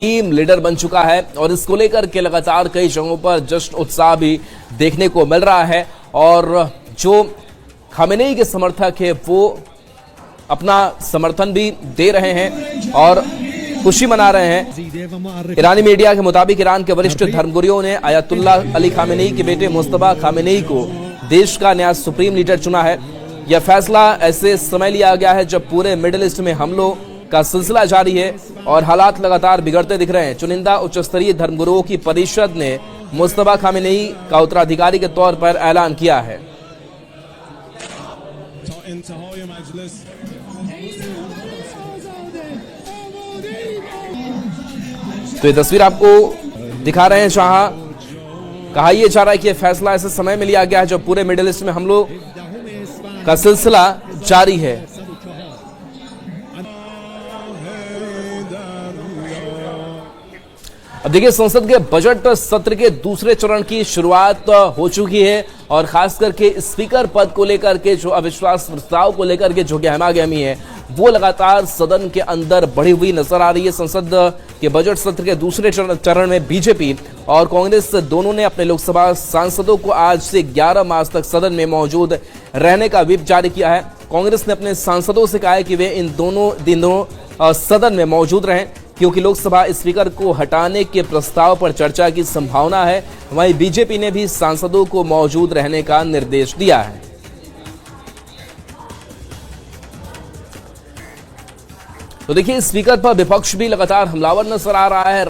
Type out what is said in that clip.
Team leader बन चुका है और इसको लेकर के लगातार कई जगहों पर जश्न उत्साह भी देखने को मिल रहा है और जो खामेनेई के समर्थक है वो अपना समर्थन भी दे रहे हैं और खुशी मना रहे हैं। ईरानी मीडिया के मुताबिक ईरान के वरिष्ठ धर्मगुरुओं ने अयतुल्लाह अली खामेनेई के बेटे मुस्तफा खामेनेई को देश का नया सुप्रीम लीडर चुना है। यह फैसला ऐसे समय लिया गया है जब पूरे मिडिल ईस्ट में हमलों का सिलसिला जारी है और हालात लगातार बिगड़ते दिख रहे हैं। चुनिंदा उच्च स्तरीय धर्मगुरुओं की परिषद ने मुस्तफा खामेनेई का उत्तराधिकारी के तौर पर ऐलान किया है। तो ये तस्वीर आपको दिखा रहे हैं जहां कहा यह जा रहा है कि यह फैसला ऐसे समय में लिया गया है जब पूरे मिडिल ईस्ट में हमलों का सिलसिला जारी है। अब देखिए, संसद के बजट सत्र के दूसरे चरण की शुरुआत हो चुकी है और खास करके स्पीकर पद को लेकर के जो अविश्वास प्रस्ताव को लेकर के जो गहमागहमी है वो लगातार सदन के अंदर बढ़ी हुई नजर आ रही है। संसद के बजट सत्र के दूसरे चरण में बीजेपी और कांग्रेस दोनों ने अपने लोकसभा सांसदों को आज से 11 मार्च तक सदन में मौजूद रहने का व्हिप जारी किया है। कांग्रेस ने अपने सांसदों से कहा है कि वे इन दोनों दिनों सदन में मौजूद रहें क्योंकि लोकसभा स्पीकर को हटाने के प्रस्ताव पर चर्चा की संभावना है। वहीं बीजेपी ने भी सांसदों को मौजूद रहने का निर्देश दिया है। तो देखिए, स्पीकर पर विपक्ष भी लगातार हमलावर नजर आ रहा है।